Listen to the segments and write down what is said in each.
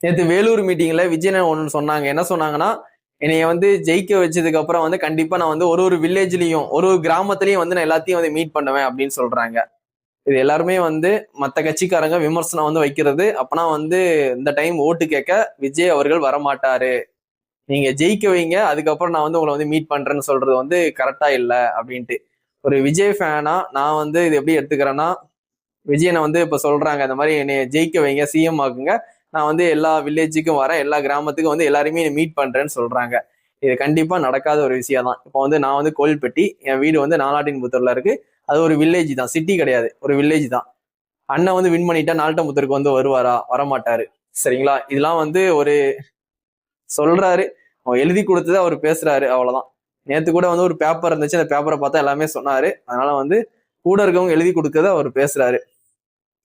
நேற்று வேலூர் மீட்டிங்ல விஜய் ஒன்று சொன்னாங்க. என்ன சொன்னாங்கன்னா, என்னைய வந்து ஜெயிக்க வச்சதுக்கு அப்புறம் வந்து கண்டிப்பா நான் வந்து ஒரு ஒரு வில்லேஜ்லயும் ஒரு ஒரு கிராமத்திலயும் வந்து நான் எல்லாத்தையும் வந்து மீட் பண்ணுவேன் அப்படின்னு சொல்றாங்க. இது எல்லாருமே வந்து மத்த கட்சிக்காரங்க விமர்சனம் வந்து வைக்கிறது. அப்பனா வந்து இந்த டைம் ஓட்டு கேட்க விஜய் அவர்கள் வரமாட்டாரு. நீங்க ஜெயிக்க வைங்க, அதுக்கப்புறம் நான் வந்து உங்களை வந்து மீட் பண்றேன்னு சொல்றது வந்து கரெக்டா இல்ல அப்படின்ட்டு. ஒரு விஜய் ஃபேனா நான் வந்து இது எப்படி எடுத்துக்கிறேன்னா, விஜயனை வந்து இப்ப சொல்றாங்க இந்த மாதிரி என்னை ஜெயிக்க வைங்க, சிஎம் ஆக்குங்க, நான் வந்து எல்லா வில்லேஜுக்கும் வரேன், எல்லா கிராமத்துக்கும் வந்து எல்லாருமே மீட் பண்றேன்னு சொல்றாங்க. இது கண்டிப்பா நடக்காத ஒரு விஷயம் தான். இப்போ வந்து நான் வந்து கோயில்பட்டி, என் வீடு வந்து நாலாட்டின்புத்தூர்ல இருக்கு. அது ஒரு வில்லேஜ் தான், சிட்டி கிடையாது, ஒரு வில்லேஜ் தான். அண்ணன் வந்து வின் பண்ணிட்டா நால்டம்புத்தூருக்கு வந்து வருவாரா? வரமாட்டாரு. சரிங்களா? இதெல்லாம் வந்து ஒரு சொல்றாரு, அவன் எழுதி கொடுத்ததை அவர் பேசுறாரு, அவ்வளவுதான். நேத்து கூட வந்து ஒரு பேப்பர் இருந்துச்சு, அந்த பேப்பரை பார்த்தா எல்லாமே சொன்னாரு. அதனால வந்து கூட இருக்கவங்க எழுதி கொடுக்கறத அவர் பேசுறாரு.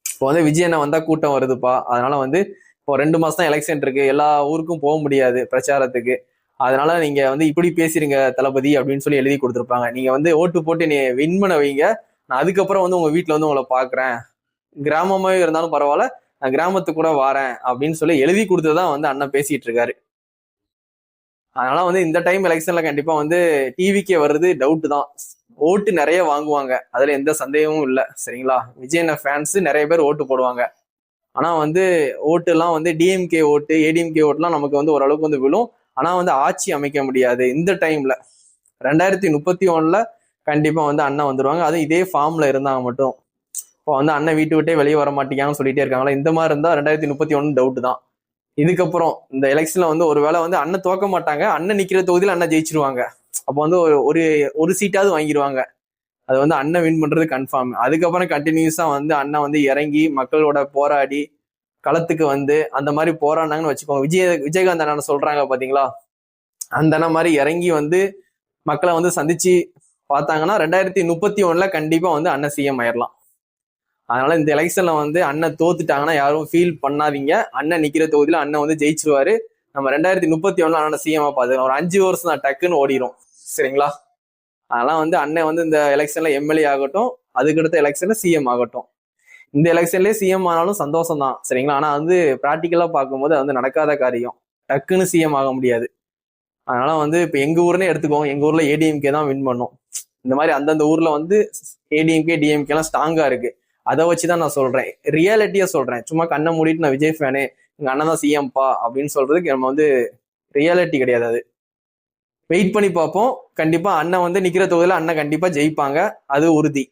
இப்போ வந்து விஜய் அண்ணன் வந்தா கூட்டம் வருதுப்பா, அதனால வந்து இப்போ 2 மாசம் தான் எலெக்ஷன் இருக்கு, எல்லா ஊருக்கும் போக முடியாது பிரச்சாரத்துக்கு, அதனால நீங்க வந்து இப்படி பேசிருங்க தளபதி அப்படின்னு சொல்லி எழுதி கொடுத்துருப்பாங்க. நீங்க வந்து ஓட்டு போட்டு நீ வின் பண்ண வைங்க, நான் அதுக்கப்புறம் வந்து உங்க வீட்டுல வந்து உங்களை பாக்குறேன், கிராமமே இருந்தாலும் பரவாயில்ல, நான் கிராமத்துக்கு கூட வாரேன் அப்படின்னு சொல்லி எழுதி கொடுத்ததான் வந்து அண்ணன் பேசிட்டு இருக்காரு. அதனால வந்து இந்த டைம் எலெக்ஷன்ல கண்டிப்பா வந்து டிவிக்கே வர்றது டவுட் தான். ஓட்டு நிறைய வாங்குவாங்க, அதுல எந்த சந்தேகமும் இல்லை. சரிங்களா? விஜய் ஃபேன்ஸ் நிறைய பேர் ஓட்டு போடுவாங்க. ஆனா வந்து ஓட்டு எல்லாம் வந்து டிஎம்கே ஓட்டு, ஏடிஎம்கே ஓட்டுலாம் நமக்கு வந்து ஓரளவுக்கு வந்து விழும். ஆனா வந்து ஆட்சி அமைக்க முடியாது இந்த டைம்ல. 2031 கண்டிப்பா வந்து அண்ணன் வந்துருவாங்க, அதுவும் இதே ஃபார்ம்ல இருந்தாங்க மட்டும். இப்போ வந்து அண்ணன் வீட்டு விட்டே வெளியே வர மாட்டேங்கான்னு சொல்லிட்டே இருக்காங்களா, இந்த மாதிரி இருந்தா 2031 டவுட் தான். இதுக்கப்புறம் இந்த எலெக்ஷன்ல வந்து ஒருவேளை வந்து அண்ணன் தோக்க மாட்டாங்க, அண்ணன் நிக்கிற தொகுதியில அண்ணன் ஜெயிச்சிருவாங்க. அப்போ வந்து ஒரு ஒரு சீட்டாவது வாங்கிடுவாங்க. அது வந்து அண்ணன் வின் பண்றது கன்ஃபார்ம். அதுக்கப்புறம் கண்டினியூஸா வந்து அண்ணன் வந்து இறங்கி மக்களோட போராடி களத்துக்கு வந்து அந்த மாதிரி போராடினாங்கன்னு வச்சுக்கோங்க. விஜயகாந்த் அண்ணன் சொல்றாங்க பாத்தீங்களா, அந்த அண்ணன் மாதிரி இறங்கி வந்து மக்களை வந்து சந்திச்சு பார்த்தாங்கன்னா 2031 கண்டிப்பா வந்து அண்ணன் சிஎம் ஆயிடலாம். அதனால இந்த எலெக்ஷன்ல வந்து அண்ணன் தோத்துட்டாங்கன்னா யாரும் ஃபீல் பண்ணாதீங்க. அண்ணன் நிக்கிற தொகுதியில அண்ணன் வந்து ஜெயிச்சிருவாரு. நம்ம 2031 அண்ணன் சிஎம் பாத்துக்கலாம். ஒரு 5 வருஷம் தான், டக்குன்னு ஓடிடும். சரிங்களா? அதெல்லாம் வந்து அண்ணன் வந்து இந்த எலெக்ஷன்ல எம்எல்ஏ ஆகட்டும், அதுக்கடுத்த எலெக்ஷன்ல சிஎம் ஆகட்டும். இந்த எலெக்ஷன்லயே சிஎம் ஆனாலும் சந்தோஷம் தான். சரிங்களா? ஆனா வந்து பிராக்டிக்கலா பார்க்கும்போது அது வந்து நடக்காத காரியம். டக்குன்னு சிஎம் ஆக முடியாது. அதனால வந்து இப்ப எங்க ஊர்னே எடுத்துக்கோங்க, எங்க ஊர்ல ஏடிஎம்கே தான் வின் பண்ணும். இந்த மாதிரி அந்தந்த ஊர்ல வந்து ஏடிஎம்கே டிஎம்கே எல்லாம் ஸ்ட்ராங்கா இருக்கு. அதை வச்சுதான் நான் சொல்றேன், ரியாலிட்டியா சொல்றேன். சும்மா கண்ணை மூடிட்டு நான் விஜய் ஃபேனு, எங்க அண்ணன் தான் சிஎம்பா அப்படின்னு சொல்றதுக்கு நம்ம வந்து ரியாலிட்டி கிடையாது. அது வெயிட் பண்ணி பார்ப்போம். கண்டிப்பா அண்ணன் வந்து நிக்கிற தொகுதியில அண்ணன் கண்டிப்பா ஜெயிப்பாங்க, அது உறுதி.